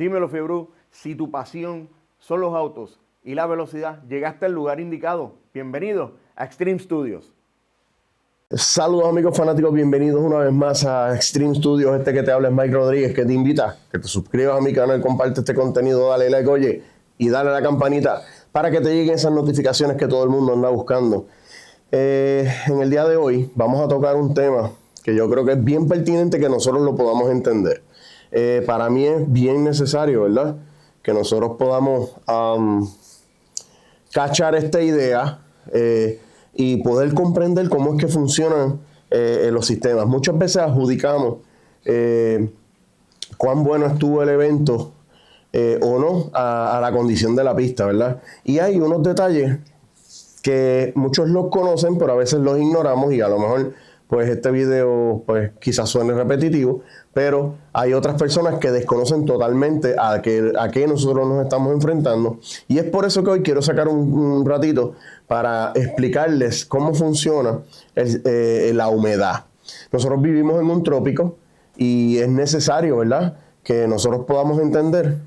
Dímelo, Febru, si tu pasión son los autos y la velocidad, llegaste al lugar indicado. Bienvenido a Extreme Studios. Saludos amigos fanáticos, bienvenidos una vez más a Extreme Studios. Este que te habla es Mike Rodríguez, que te invita a que te suscribas a mi canal, comparte este contenido, dale like, oye, y dale a la campanita para que te lleguen esas notificaciones que todo el mundo anda buscando. En el día de hoy vamos a tocar un tema que yo creo que es bien pertinente que nosotros lo podamos entender. Para mí es bien necesario, ¿verdad?, que nosotros podamos cachar esta idea y poder comprender cómo es que funcionan los sistemas. Muchas veces adjudicamos cuán bueno estuvo el evento o no a la condición de la pista, ¿verdad? Y hay unos detalles que muchos los conocen, pero a veces los ignoramos, y a lo mejor pues este video pues quizás suene repetitivo, pero hay otras personas que desconocen totalmente a qué nosotros nos estamos enfrentando, y es por eso que hoy quiero sacar un ratito para explicarles cómo funciona la humedad. Nosotros vivimos en un trópico y es necesario, ¿verdad?, que nosotros podamos entender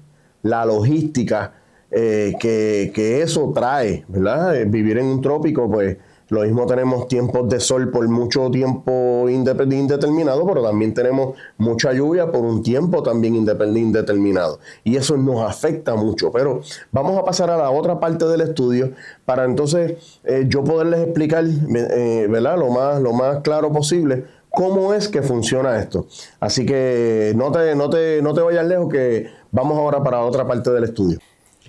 la logística que eso trae, ¿verdad? Vivir en un trópico, pues lo mismo tenemos tiempos de sol por mucho tiempo indeterminado, pero también tenemos mucha lluvia por un tiempo también indeterminado. Y eso nos afecta mucho. Pero vamos a pasar a la otra parte del estudio para entonces yo poderles explicar, ¿verdad?, lo más claro posible cómo es que funciona esto. Así que no te vayas lejos, que vamos ahora para otra parte del estudio.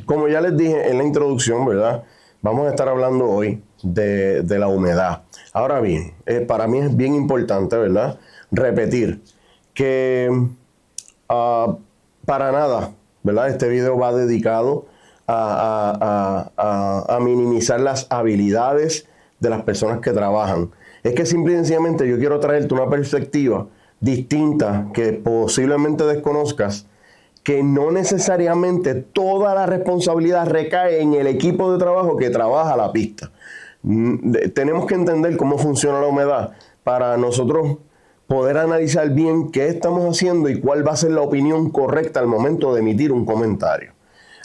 Como ya les dije en la introducción, ¿verdad?, vamos a estar hablando hoy de la humedad. Ahora bien, para mí es bien importante, ¿verdad?, repetir que para nada, ¿verdad?, este video va dedicado a minimizar las habilidades de las personas que trabajan. Es que simple y sencillamente yo quiero traerte una perspectiva distinta que posiblemente desconozcas, que no necesariamente toda la responsabilidad recae en el equipo de trabajo que trabaja la pista. Tenemos que entender cómo funciona la humedad para nosotros poder analizar bien qué estamos haciendo y cuál va a ser la opinión correcta al momento de emitir un comentario.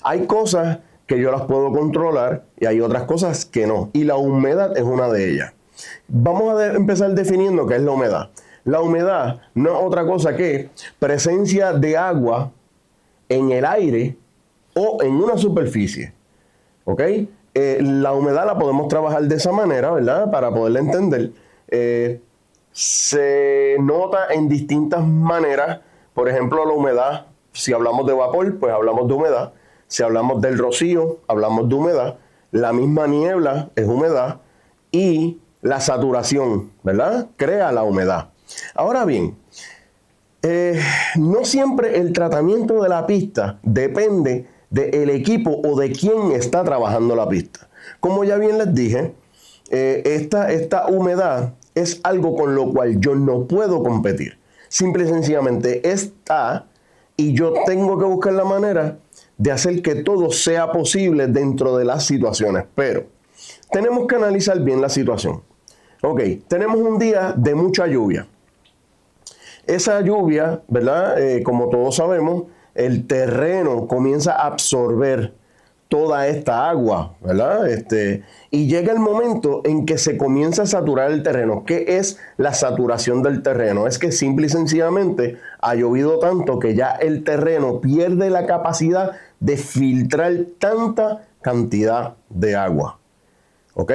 Hay cosas que yo las puedo controlar y hay otras cosas que no, y la humedad es una de ellas. Vamos a empezar definiendo qué es la humedad. La humedad no es otra cosa que presencia de agua en el aire o en una superficie, ¿ok? La humedad la podemos trabajar de esa manera, ¿verdad?, para poderla entender. Se nota en distintas maneras. Por ejemplo, la humedad, si hablamos de vapor, pues hablamos de humedad. Si hablamos del rocío, hablamos de humedad. La misma niebla es humedad. Y la saturación, ¿verdad?, crea la humedad. Ahora bien, no siempre el tratamiento de la pista depende del equipo o de quién está trabajando la pista. Como ya bien les dije, esta humedad es algo con lo cual yo no puedo competir. Simple y sencillamente está, y yo tengo que buscar la manera de hacer que todo sea posible dentro de las situaciones. Pero tenemos que analizar bien la situación. Ok, tenemos un día de mucha lluvia. Esa lluvia, ¿verdad?, como todos sabemos, el terreno comienza a absorber toda esta agua, ¿verdad? Y llega el momento en que se comienza a saturar el terreno. ¿Qué es la saturación del terreno? Es que simple y sencillamente ha llovido tanto que ya el terreno pierde la capacidad de filtrar tanta cantidad de agua. ¿Ok?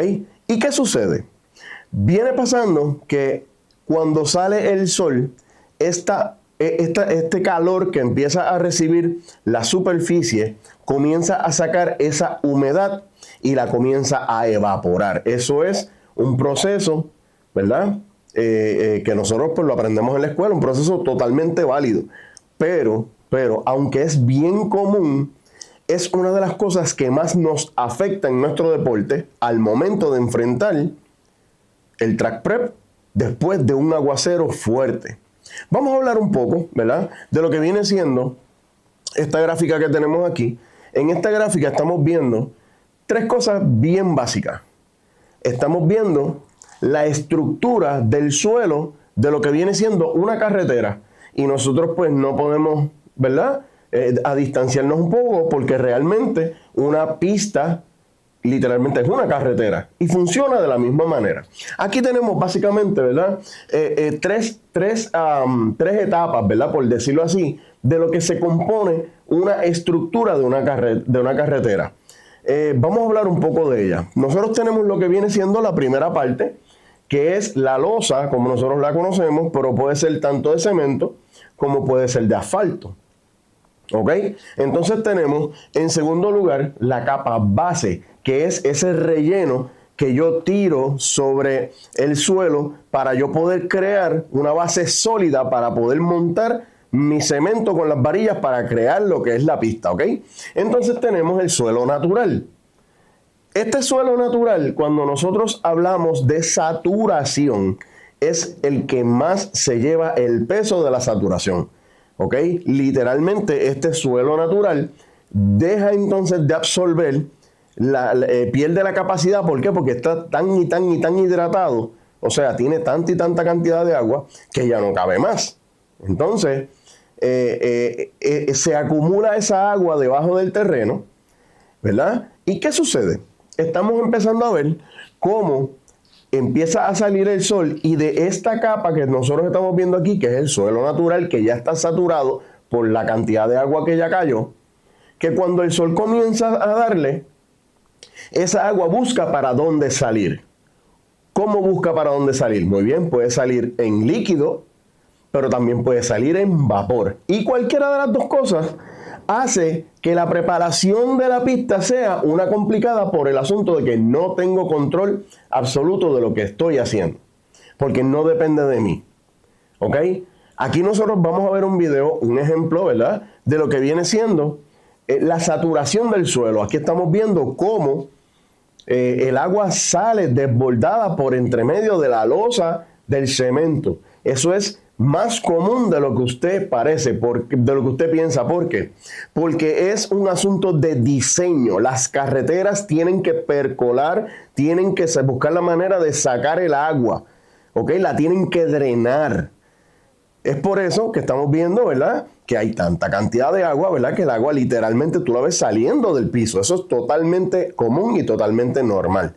¿Y qué sucede? Viene pasando que cuando sale el sol, este calor que empieza a recibir la superficie comienza a sacar esa humedad y la comienza a evaporar. Eso es un proceso, ¿verdad?, que nosotros pues lo aprendemos en la escuela, un proceso totalmente válido. Pero, aunque es bien común, es una de las cosas que más nos afecta en nuestro deporte al momento de enfrentar el track prep después de un aguacero fuerte. Vamos a hablar un poco, ¿verdad?, de lo que viene siendo esta gráfica que tenemos aquí. En esta gráfica estamos viendo tres cosas bien básicas. Estamos viendo la estructura del suelo de lo que viene siendo una carretera. Y nosotros pues no podemos, ¿verdad?, a distanciarnos un poco, porque realmente una pista literalmente es una carretera y funciona de la misma manera. Aquí tenemos básicamente, ¿verdad? Tres etapas, ¿verdad? Por decirlo así, de lo que se compone una estructura de una carretera. Vamos a hablar un poco de ella. Nosotros tenemos lo que viene siendo la primera parte, que es la losa, como nosotros la conocemos, pero puede ser tanto de cemento como puede ser de asfalto. ¿Ok? Entonces tenemos en segundo lugar la capa base, que es ese relleno que yo tiro sobre el suelo para yo poder crear una base sólida para poder montar mi cemento con las varillas para crear lo que es la pista. ¿Ok? Entonces tenemos el suelo natural. Este suelo natural, cuando nosotros hablamos de saturación, es el que más se lleva el peso de la saturación. ¿Ok? Literalmente este suelo natural deja entonces de absorber, pierde la capacidad. ¿Por qué? Porque está tan hidratado, o sea, tiene tanta y tanta cantidad de agua que ya no cabe más. Entonces, se acumula esa agua debajo del terreno, ¿verdad? ¿Y qué sucede? Estamos empezando a ver cómo empieza a salir el sol y de esta capa que nosotros estamos viendo aquí, que es el suelo natural, que ya está saturado por la cantidad de agua que ya cayó, que cuando el sol comienza a darle, esa agua busca para dónde salir. ¿Cómo busca para dónde salir? Muy bien, puede salir en líquido, pero también puede salir en vapor. Y cualquiera de las dos cosas hace que la preparación de la pista sea una complicada por el asunto de que no tengo control absoluto de lo que estoy haciendo, porque no depende de mí. ¿Ok? Aquí nosotros vamos a ver un video, un ejemplo, ¿verdad?, de lo que viene siendo la saturación del suelo. Aquí estamos viendo cómo el agua sale desbordada por entre medio de la losa del cemento. Eso es más común de lo que usted parece, de lo que usted piensa. ¿Por qué? Porque es un asunto de diseño. Las carreteras tienen que percolar, tienen que buscar la manera de sacar el agua, ¿ok? La tienen que drenar. Es por eso que estamos viendo, ¿verdad?, que hay tanta cantidad de agua, ¿verdad?, que el agua literalmente tú la ves saliendo del piso. Eso es totalmente común y totalmente normal.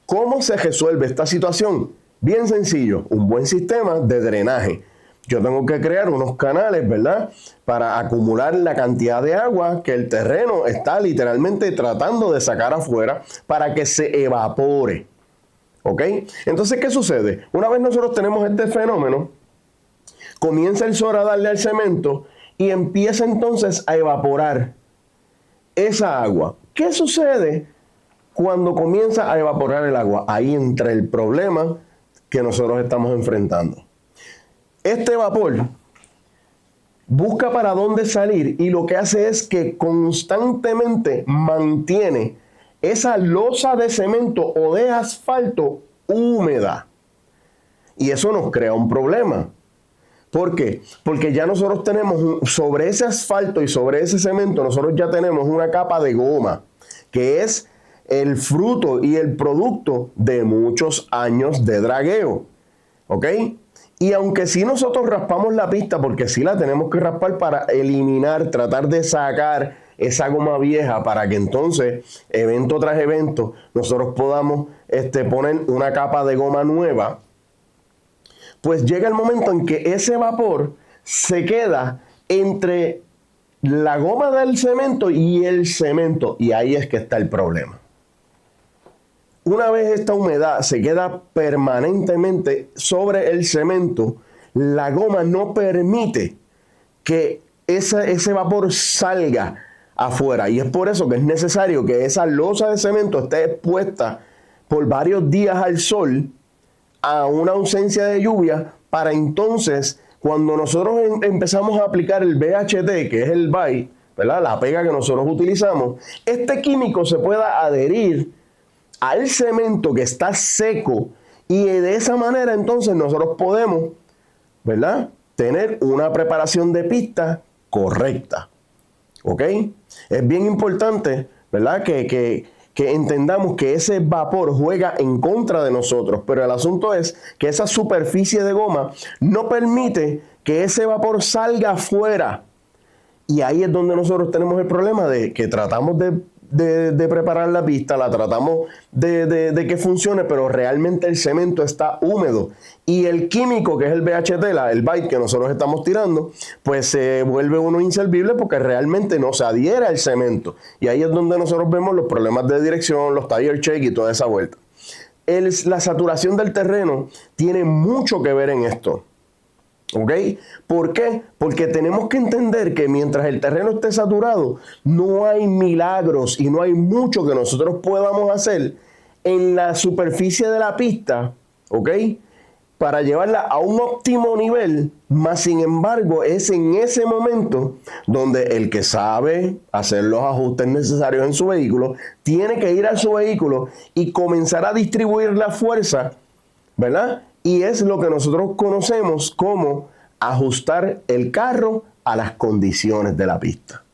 ¿Cómo se resuelve esta situación? Bien sencillo, un buen sistema de drenaje. Yo tengo que crear unos canales, ¿verdad?, para acumular la cantidad de agua que el terreno está literalmente tratando de sacar afuera para que se evapore. ¿Ok? Entonces, ¿qué sucede? Una vez nosotros tenemos este fenómeno, comienza el sol a darle al cemento y empieza entonces a evaporar esa agua. ¿Qué sucede cuando comienza a evaporar el agua? Ahí entra el problema que nosotros estamos enfrentando. Este vapor busca para dónde salir y lo que hace es que constantemente mantiene esa losa de cemento o de asfalto húmeda. Y eso nos crea un problema. ¿Por qué? Porque ya nosotros tenemos sobre ese asfalto y sobre ese cemento, nosotros ya tenemos una capa de goma, que es el fruto y el producto de muchos años de dragueo. ¿Ok? Y aunque sí nosotros raspamos la pista, porque sí la tenemos que raspar para eliminar, tratar de sacar esa goma vieja para que entonces, evento tras evento, nosotros podamos poner una capa de goma nueva, pues llega el momento en que ese vapor se queda entre la goma del cemento y el cemento, y ahí es que está el problema. Una vez esta humedad se queda permanentemente sobre el cemento, la goma no permite que ese vapor salga afuera, y es por eso que es necesario que esa losa de cemento esté expuesta por varios días al sol, a una ausencia de lluvia, para entonces cuando nosotros empezamos a aplicar el BHT, que es el BAI, ¿verdad?, la pega que nosotros utilizamos, este químico se pueda adherir al cemento que está seco, y de esa manera entonces nosotros podemos, ¿verdad?, tener una preparación de pista correcta. ¿Ok? Es bien importante, ¿verdad?, que entendamos que ese vapor juega en contra de nosotros, pero el asunto es que esa superficie de goma no permite que ese vapor salga afuera Y ahí es donde nosotros tenemos el problema de que tratamos de preparar la pista, la tratamos de que funcione, pero realmente el cemento está húmedo. Y el químico, que es el BHT, el byte que nosotros estamos tirando, pues se vuelve uno inservible porque realmente no se adhiere al cemento. Y ahí es donde nosotros vemos los problemas de dirección, los tire check y toda esa vuelta. La saturación del terreno tiene mucho que ver en esto. ¿Ok? ¿Por qué? Porque tenemos que entender que mientras el terreno esté saturado, no hay milagros y no hay mucho que nosotros podamos hacer en la superficie de la pista, ¿ok? Para llevarla a un óptimo nivel, más sin embargo es en ese momento donde el que sabe hacer los ajustes necesarios en su vehículo, tiene que ir a su vehículo y comenzar a distribuir la fuerza, ¿verdad? Y es lo que nosotros conocemos como ajustar el carro a las condiciones de la pista.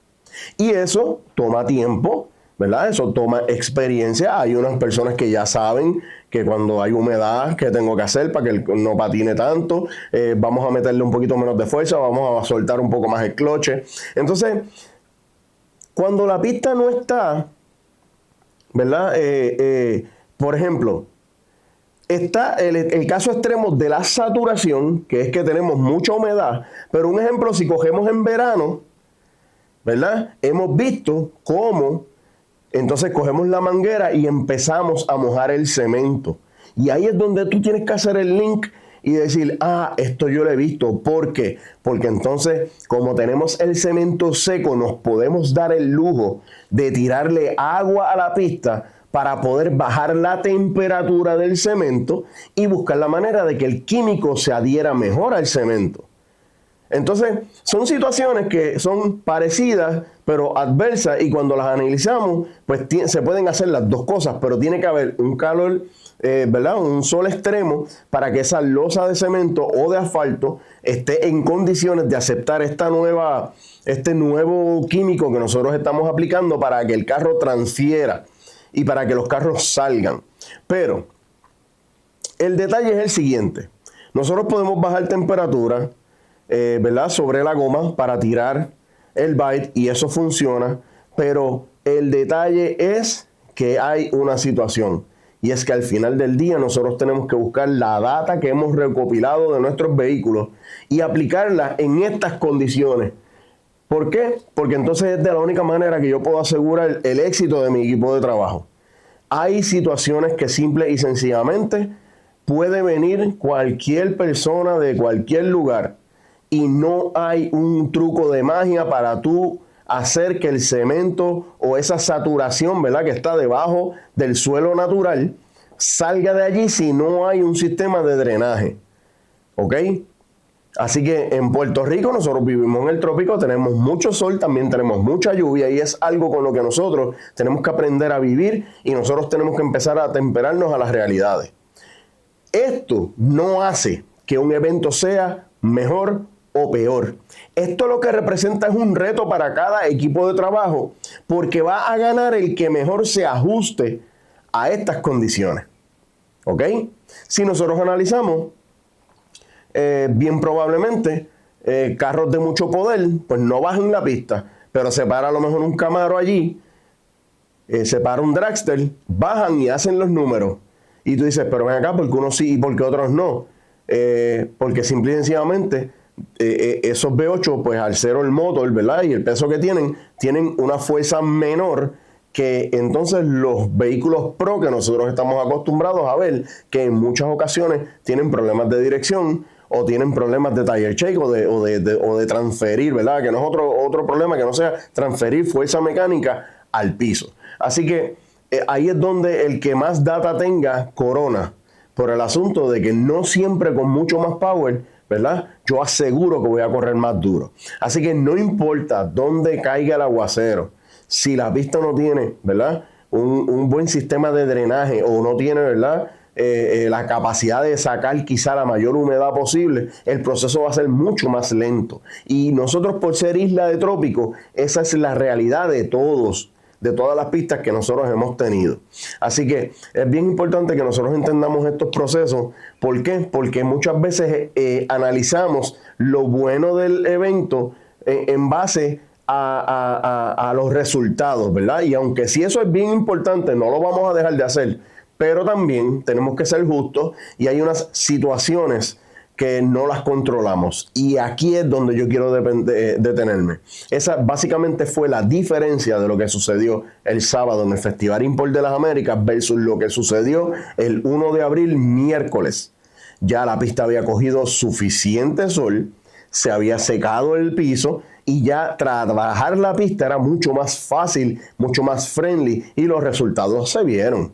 Y eso toma tiempo, ¿verdad? Eso toma experiencia. Hay unas personas que ya saben que cuando hay humedad, ¿qué tengo que hacer para que no patine tanto? Vamos a meterle un poquito menos de fuerza, vamos a soltar un poco más el cloche. Entonces, cuando la pista no está, ¿verdad? Por ejemplo, está el caso extremo de la saturación, que es que tenemos mucha humedad, pero un ejemplo, si cogemos en verano, ¿verdad? Hemos visto cómo entonces cogemos la manguera y empezamos a mojar el cemento. Y ahí es donde tú tienes que hacer el link y decir, esto yo lo he visto. ¿Por qué? Porque entonces, como tenemos el cemento seco, nos podemos dar el lujo de tirarle agua a la pista para poder bajar la temperatura del cemento y buscar la manera de que el químico se adhiera mejor al cemento. Entonces, son situaciones que son parecidas, pero adversas, y cuando las analizamos, pues se pueden hacer las dos cosas, pero tiene que haber un calor, ¿verdad? Un sol extremo para que esa losa de cemento o de asfalto esté en condiciones de aceptar este nuevo químico que nosotros estamos aplicando para que el carro transfiera y para que los carros salgan. Pero el detalle es el siguiente. Nosotros podemos bajar temperatura, ¿verdad? Sobre la goma para tirar el byte y eso funciona. Pero el detalle es que hay una situación. Y es que al final del día nosotros tenemos que buscar la data que hemos recopilado de nuestros vehículos y aplicarla en estas condiciones. ¿Por qué? Porque entonces es de la única manera que yo puedo asegurar el éxito de mi equipo de trabajo. Hay situaciones que simple y sencillamente puede venir cualquier persona de cualquier lugar y no hay un truco de magia para tú hacer que el cemento o esa saturación, ¿verdad?, que está debajo del suelo natural salga de allí si no hay un sistema de drenaje. ¿Ok? Así que en Puerto Rico nosotros vivimos en el trópico, tenemos mucho sol, también tenemos mucha lluvia y es algo con lo que nosotros tenemos que aprender a vivir y nosotros tenemos que empezar a atemperarnos a las realidades. Esto no hace que un evento sea mejor o peor. Esto lo que representa es un reto para cada equipo de trabajo porque va a ganar el que mejor se ajuste a estas condiciones. ¿Ok? Si nosotros analizamos, bien probablemente carros de mucho poder pues no bajan la pista, pero se para a lo mejor un Camaro allí, se para un Dragster, bajan y hacen los números y tú dices, pero ven acá, ¿por qué unos sí y por qué otros no? Porque simple y sencillamente esos V8 pues al ser el motor, ¿verdad?, y el peso que tienen una fuerza menor que entonces los vehículos Pro que nosotros estamos acostumbrados a ver que en muchas ocasiones tienen problemas de dirección o tienen problemas de tire check o de transferir, ¿verdad? Que no es otro problema que no sea transferir fuerza mecánica al piso. Así que ahí es donde el que más data tenga corona, por el asunto de que no siempre con mucho más power, ¿verdad?, yo aseguro que voy a correr más duro. Así que no importa dónde caiga el aguacero, si la pista no tiene, ¿verdad?, un buen sistema de drenaje o no tiene, ¿verdad?, la capacidad de sacar quizá la mayor humedad posible, el proceso va a ser mucho más lento. Y nosotros, por ser isla de trópico, esa es la realidad de todas las pistas que nosotros hemos tenido. Así que es bien importante que nosotros entendamos estos procesos. ¿Por qué? Porque muchas veces analizamos lo bueno del evento en base a los resultados, ¿verdad? Y aunque sí eso es bien importante, no lo vamos a dejar de hacer, pero también tenemos que ser justos y hay unas situaciones que no las controlamos. Y aquí es donde yo quiero detenerme. Esa básicamente fue la diferencia de lo que sucedió el sábado en el Festival Import de las Américas versus lo que sucedió el 1 de abril, miércoles. Ya la pista había cogido suficiente sol, se había secado el piso y ya trabajar la pista era mucho más fácil, mucho más friendly y los resultados se vieron,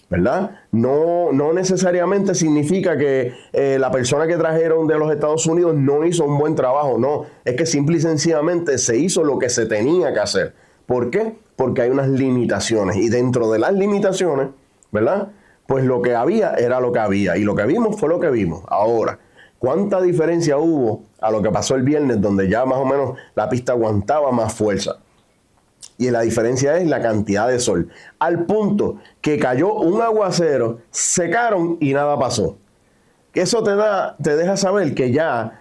¿verdad? No necesariamente significa que la persona que trajeron de los Estados Unidos no hizo un buen trabajo, no, es que simple y sencillamente se hizo lo que se tenía que hacer. ¿Por qué? Porque hay unas limitaciones y dentro de las limitaciones, ¿verdad? Pues lo que había era lo que había y lo que vimos fue lo que vimos. Ahora, ¿cuánta diferencia hubo a lo que pasó el viernes donde ya más o menos la pista aguantaba más fuerza? Y la diferencia es la cantidad de sol. Al punto que cayó un aguacero, secaron y nada pasó. Eso te deja saber que ya,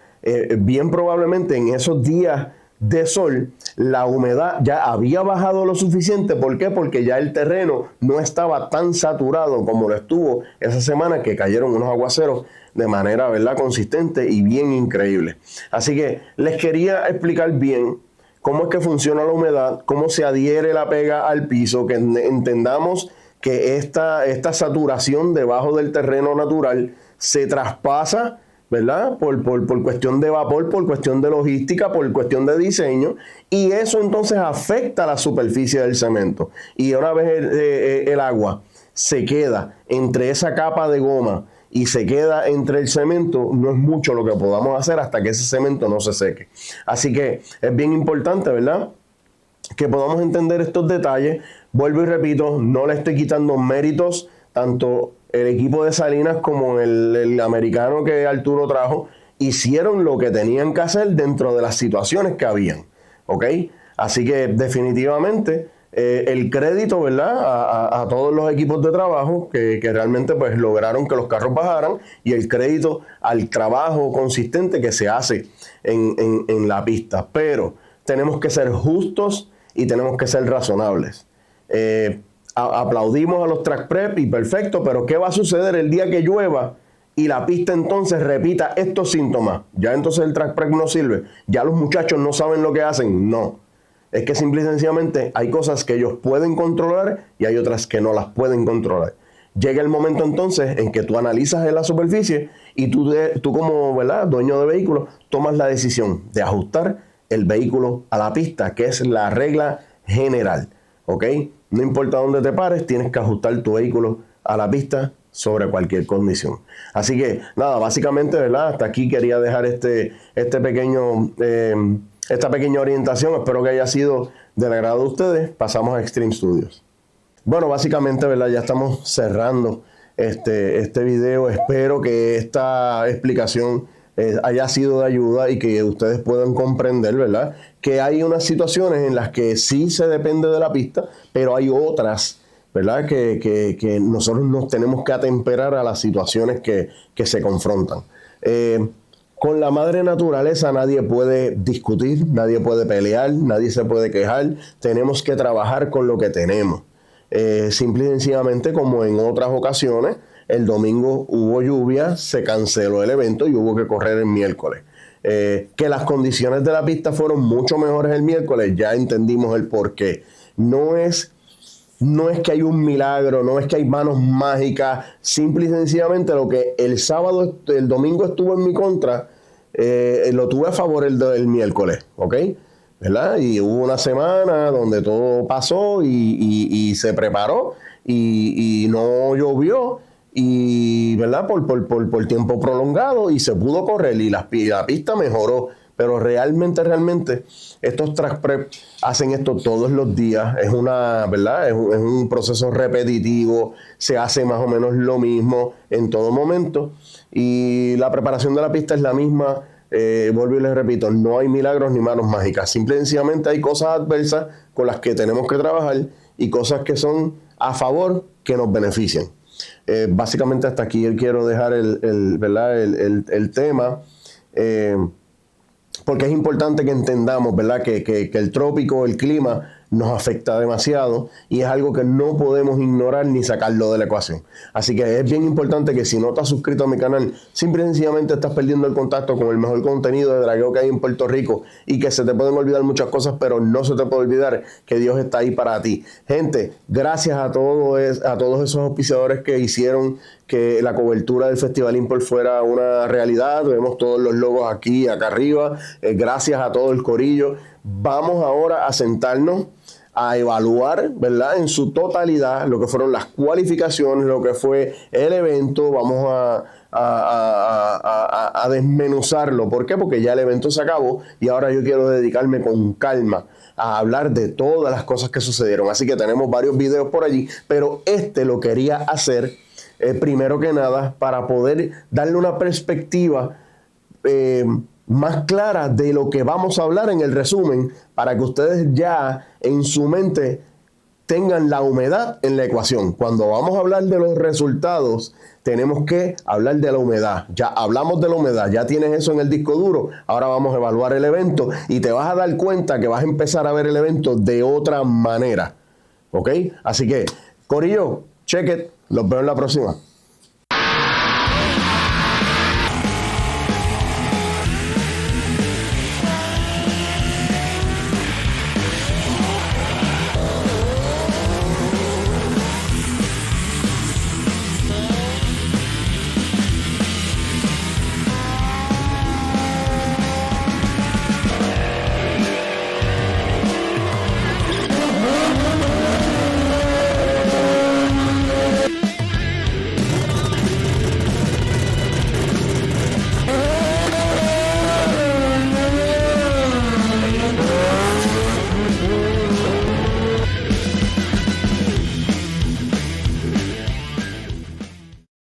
bien probablemente en esos días de sol, la humedad ya había bajado lo suficiente. ¿Por qué? Porque ya el terreno no estaba tan saturado como lo estuvo esa semana que cayeron unos aguaceros de manera, ¿verdad?, consistente y bien increíble. Así que les quería explicar bien cómo es que funciona la humedad, cómo se adhiere la pega al piso, que entendamos que esta saturación debajo del terreno natural se traspasa, ¿verdad? Por cuestión de vapor, por cuestión de logística, por cuestión de diseño, y eso entonces afecta la superficie del cemento. Y una vez el agua se queda entre esa capa de goma y se queda entre el cemento, no es mucho lo que podamos hacer hasta que ese cemento no se seque. Así que es bien importante, ¿verdad?, que podamos entender estos detalles. Vuelvo y repito, no le estoy quitando méritos tanto el equipo de Salinas como el americano que Arturo trajo, hicieron lo que tenían que hacer dentro de las situaciones que habían, ¿ok? Así que definitivamente el crédito, ¿verdad?, a todos los equipos de trabajo que realmente pues lograron que los carros bajaran, y el crédito al trabajo consistente que se hace en la pista. Pero tenemos que ser justos y tenemos que ser razonables. Aplaudimos a los track prep y perfecto, pero ¿qué va a suceder el día que llueva y la pista entonces repita estos síntomas? Ya entonces el track prep no sirve. Ya los muchachos no saben lo que hacen. No. Es que simple y sencillamente hay cosas que ellos pueden controlar y hay otras que no las pueden controlar. Llega el momento entonces en que tú analizas en la superficie y tú como, ¿verdad?, dueño de vehículo, tomas la decisión de ajustar el vehículo a la pista, que es la regla general, ¿ok? No importa dónde te pares, tienes que ajustar tu vehículo a la pista sobre cualquier condición. Así que, nada, básicamente, ¿verdad?, hasta aquí quería dejar esta pequeña orientación. Espero que haya sido del agrado de ustedes. Pasamos a Extreme Studios. Bueno, básicamente, ¿verdad?, ya estamos cerrando este video. Espero que esta explicación haya sido de ayuda y que ustedes puedan comprender, ¿verdad?, que hay unas situaciones en las que sí se depende de la pista, pero hay otras, ¿verdad?, que nosotros nos tenemos que atemperar a las situaciones que se confrontan. Con la madre naturaleza nadie puede discutir, nadie puede pelear, nadie se puede quejar. Tenemos que trabajar con lo que tenemos. Simple y sencillamente, como en otras ocasiones, el domingo hubo lluvia, se canceló el evento y hubo que correr el miércoles. Que las condiciones de la pista fueron mucho mejores el miércoles, ya entendimos el porqué. No es que hay un milagro, no es que hay manos mágicas, simple y sencillamente lo que el domingo estuvo en mi contra, lo tuve a favor el miércoles, ¿ok? ¿Verdad? Y hubo una semana donde todo pasó y se preparó y no llovió, y ¿verdad?, por tiempo prolongado, y se pudo correr y la pista mejoró. Pero realmente estos track prep hacen esto todos los días. Es ¿verdad?, es un proceso repetitivo. Se hace más o menos lo mismo en todo momento. Y la preparación de la pista es la misma. Vuelvo y les repito, no hay milagros ni manos mágicas. Simple y sencillamente hay cosas adversas con las que tenemos que trabajar y cosas que son a favor, que nos benefician. Básicamente hasta aquí quiero dejar ¿verdad?, el tema. porque es importante que entendamos, ¿verdad? Que el trópico, el clima, nos afecta demasiado y es algo que no podemos ignorar ni sacarlo de la ecuación. Así que es bien importante que si no estás suscrito a mi canal, simple y sencillamente estás perdiendo el contacto con el mejor contenido de dragueo que hay en Puerto Rico y que se te pueden olvidar muchas cosas, pero no se te puede olvidar que Dios está ahí para ti. Gente, gracias a todos esos auspiciadores que hicieron que la cobertura del Festival Import fuera una realidad. Vemos todos los logos aquí, acá arriba. Gracias a todo el corillo. Vamos ahora a sentarnos a evaluar, ¿verdad?, en su totalidad lo que fueron las cualificaciones, lo que fue el evento. Vamos a desmenuzarlo. ¿Por qué? Porque ya el evento se acabó y ahora yo quiero dedicarme con calma a hablar de todas las cosas que sucedieron. Así que tenemos varios videos por allí, pero lo quería hacer primero que nada para poder darle una perspectiva más clara de lo que vamos a hablar en el resumen, para que ustedes ya en su mente tengan la humedad en la ecuación. Cuando vamos a hablar de los resultados, tenemos que hablar de la humedad. Ya hablamos de la humedad, ya tienes eso en el disco duro. Ahora vamos a evaluar el evento y te vas a dar cuenta que vas a empezar a ver el evento de otra manera. ¿Ok? Así que, corillo, check it. Los veo en la próxima.